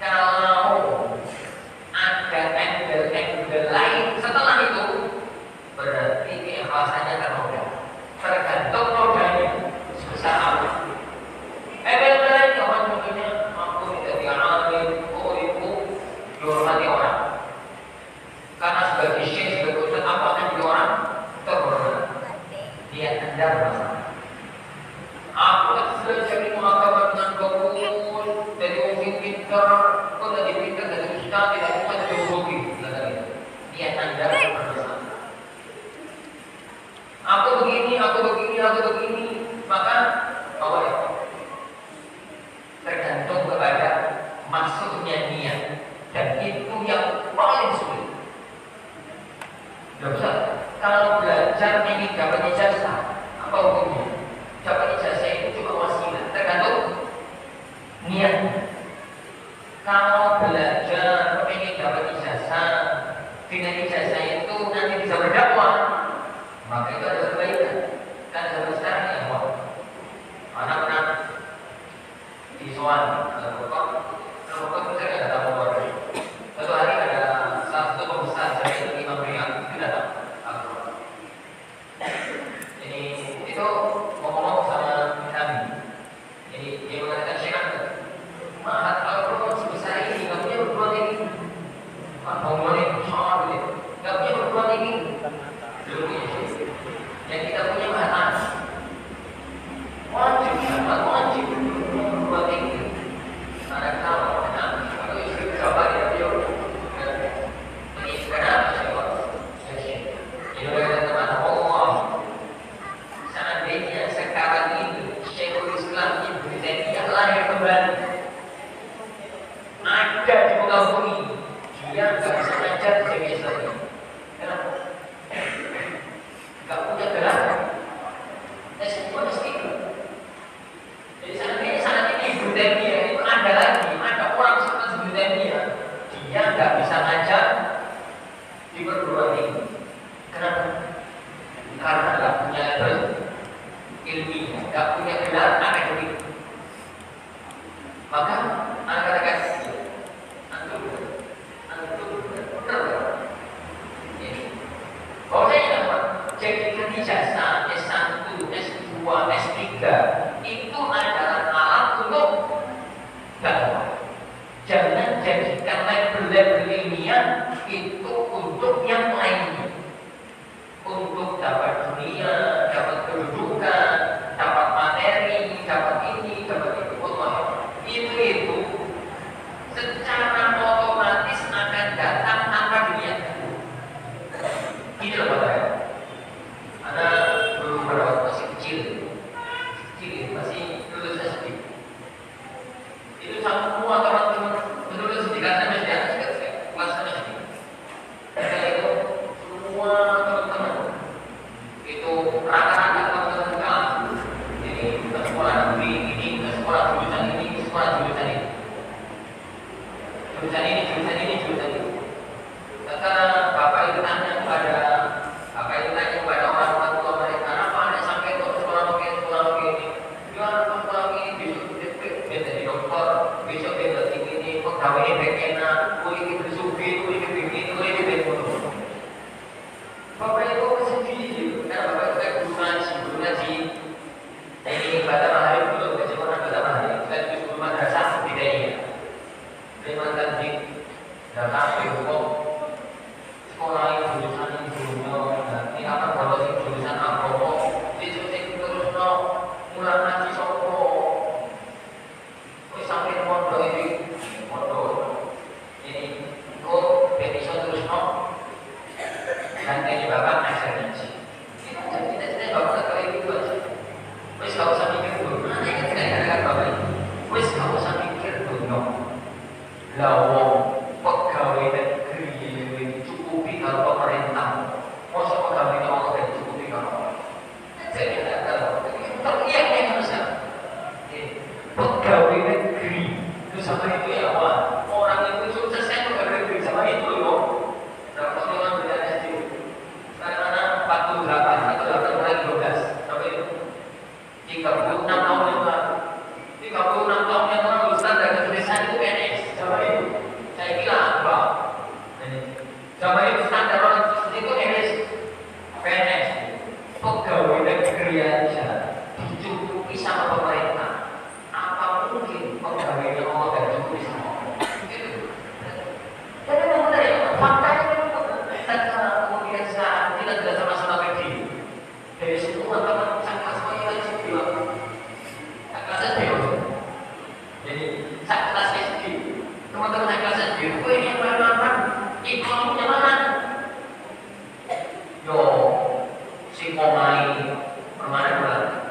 Kalau ada angle lain setelah itu, berarti keikhlasannya ternoda. Tergantung nodanya sebesar apa. Lain orang contohnya aku tidak dialim, itu dihormati orang. Karena sebagai syekh, sebagai ustaz, apakah jadi orang terhormat? Dia anda bermasalah. Aku belajar ilmu agama dengan bagus, dari orang pintar, kok jadi pintar dari ustaz, tidak cuma jadi urugi. Dia anda bermasalah. Aku begini, maka bahwa tergantung kepada maksudnya niat, dan itu yang paling sulit. Tidak usah. Kalau belajar ini dapat ijazah, apa hukumnya? Dapat ijazah itu cuma wasilah, tergantung niat. Kalau belajar ingin dapat ijazah, dengan ijazah itu nanti bisa berdakwah, maka itu ada kebaikan. Kan zaman sekarang ya, anak pernah di soal Rokok saya nggak tahu nomor. Suatu hari ada salah satu pembesar saya itu Imam Riyad, itu datang. Jadi itu ngomong sama kami. Jadi dia mengatakan, Syekh Ahmad, mahat kalau rokok sebesar ini nggak punya berbuat ini. Ngomongnya soal gitu, nggak punya berbuat ini. Belum punya. Yang kita punya mahat wajib berbuat ini. Ada kalau itu coba dia ini kenapa sih? Ini teman Allah. Seandainya sekarang ini Syekhul Islam Ibnu Taimiyah lahir kembali, ada di muka bumi, dia nggak bisa ngajar di Islam. Kenapa? Nggak punya gelar. Semua mesti. Jadi saat ini Ibnu Taimiyah itu ada lagi, ada orang seperti Ibnu Taimiyah, dia nggak bisa ngajar di perguruan tinggi. Kenapa? Karena nggak punya label ilmiah, nggak punya gelar akademik. Maka anak-anak antum benar. Kalau saya dapat jadikan ijazah S1, S2, S3 itu adalah alat untuk dakwah. Jangan jadikan label ilmiah itu untuk yang lainnya, untuk dapat dunia, dapat kedudukan, dapat materi, dapat ini, dapat itu. Itu secara otomatis akan jurusan ini, jurusan ini, jurusan ini. Sekarang bapak itu tanya kepada orang tua mereka, apa anda sampai ke sekolah ini? Dia sekolah ini besok dia jadi dokter, besok dia jadi ini, pegawai enak, kulit itu sufi, kulit itu begini, kulit itu begitu. Bapak itu sedih, karena bapak itu kayak guru ngaji. Ini pada hari dulu, bagaimana pada hari? Saya juga guru madrasah bedanya. Terima kasih. Dan apa hukum sekolah itu jurusan dunia, ini apa kalau sih jurusan agama? Disuruh terus no, mulai ngaji sopo. Sampai pondok ini, kok bisa terus no? Dan ini bapak ngajar ngaji. Tidak bapak sekali itu aja. Wes kau usah mikir dulu. Mana yang tidak ada bapak ini? Wes kau usah mikir dulu. Lawang pegawai negeri cukupi kalau pemerintah. Masa pegawai negeri cukupi kalau jadi ada yang bisa. Pegawai negeri itu sama itu ya Pak. Orang itu suksesnya pegawai negeri sama itu loh. Berapa orang berada di karena 48 atau 12 sampai 36 tahun yang lalu. 36 tahun yang lalu Ustaz dari desa itu PNS. Sama itu. Saya kira apa? Sama itu standar orang itu PNS. Pegawai negeri aja dicukupi sama pemerintah. Apa mungkin pegawai yang mau dan cukupi sama itu? Jadi memang benar ya. Faktanya memang sekarang kemudian saat kita tidak sama-sama begini. Dari situ teman-teman sangat semuanya lagi bilang. Kelas SD. Jadi saat kelas SD, teman-teman kelas SD, gue ini yang mana? Ekonominya mana? Yo, si komai permainan.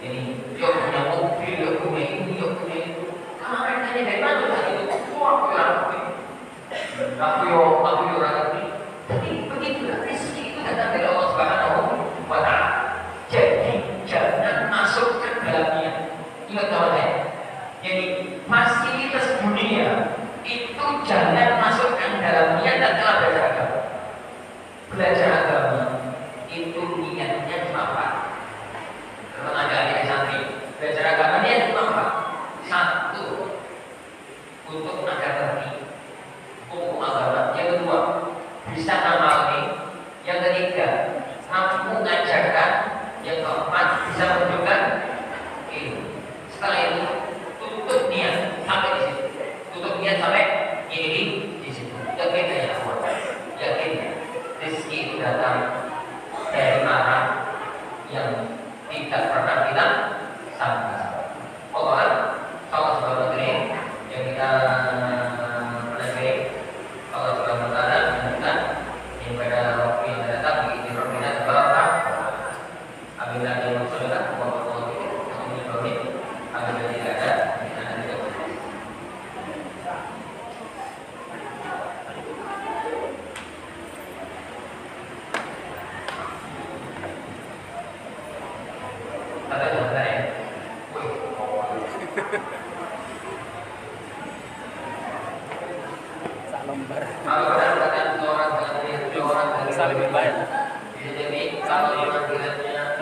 Ini, yo punya mobil, yo punya ini, yo punya itu. Kemarin tanya dari mana tadi itu? Aku yo orang ini. Tapi begitulah rezeki itu datang dari Allah Subhanahu wa Ta'ala. Jadi jangan masuk ke dalamnya. Ingat kawan saya. Jadi fasilitas dunia itu jangan masukkan dalamnya dan telah belajar agama. Belajar agama itu niatnya cuma apa? Kalau ada adik santri belajar agama niatnya cuma apa? Satu, untuk agar ngerti hukum agama. Yang kedua, bisa ngamalin. Yang ketiga, mampu mengajarkan. Yang keempat, bisa menunjukkan ilmu. Setelah itu tutup niat sampai di situ. Tutup niat sampai ini di situ. Yakin ya, yakin rezeki itu datang dari arah yang tidak pernah kita sangka. Pokoknya kalau sudah negeri yang kita pelajari, kalau sudah berada menunjukkan yang pada waktu yang datang di Rombina Bapak apabila dia bersaudara bapak itu menjadi apabila tidak ada tidak. Ada sebentar ya. Lembar. Kalau berdasarkan orang dari Saling baik. jadi kalau yang bilangnya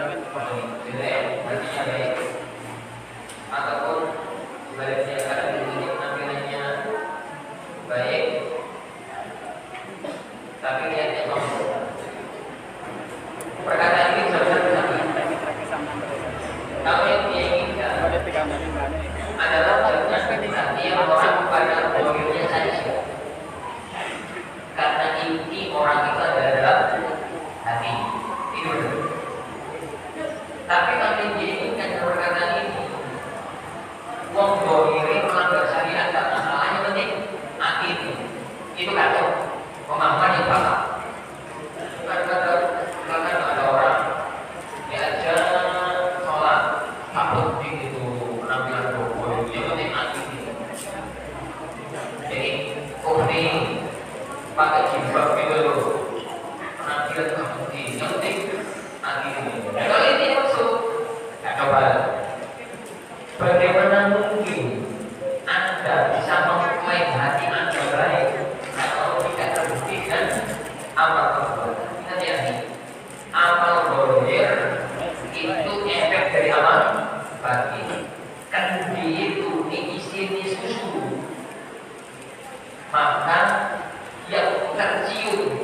jelek, artinya baik, ataupun sebaliknya kalau penampilannya baik, tapi niatnya sombong. Perkataan ini bisa kalau yang dia inginkan adalah hati yang orang pada mobilnya saja. Karena inti orang itu adalah hati. Itu betul. Tapi kalau yang dia inginkan perkataan ini, wong dohiri melanggar syariat, tak masalahnya penting hati itu kacau. Pemahaman yang salah. Kadang-kadang ada orang diajar sholat takut itu penampilan dohir, yang penting hati. Jadi ini pakai jilbab itu loh, penampilan takut yang penting hati ini. Kalau ini maksud, ya coba. Bagaimana mungkin Anda bisa mengklaim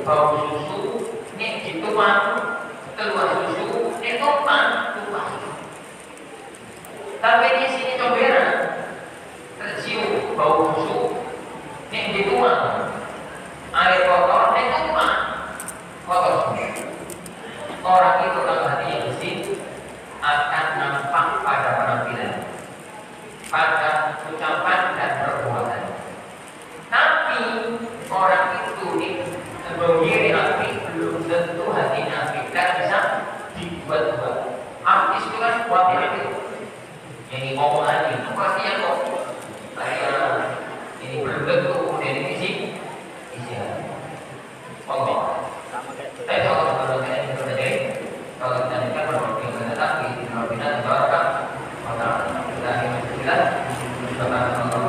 bau susu, nek dituang keluar susu, nek tumpah. Tapi di sini comberan tercium bau susu, nek dituang air kotor, nek tumpah kotor. Orang itu kalau hatinya bersih akan nampak pada penampilan, pada ucapan dan perbuatan. Tapi orang itu berdiri api belum tentu hatinya api, karena bisa dibuat-buat. Artis itu kan buatnya itu, yang omongan itu pasti yang kok. Ini belum tentu dari isi hati. Allah. Tapi kalau kita terjadi, kalau kita nikah berbakti kepada tapi kalau kita dibawakan, maka kita ingin berjalan, kita akan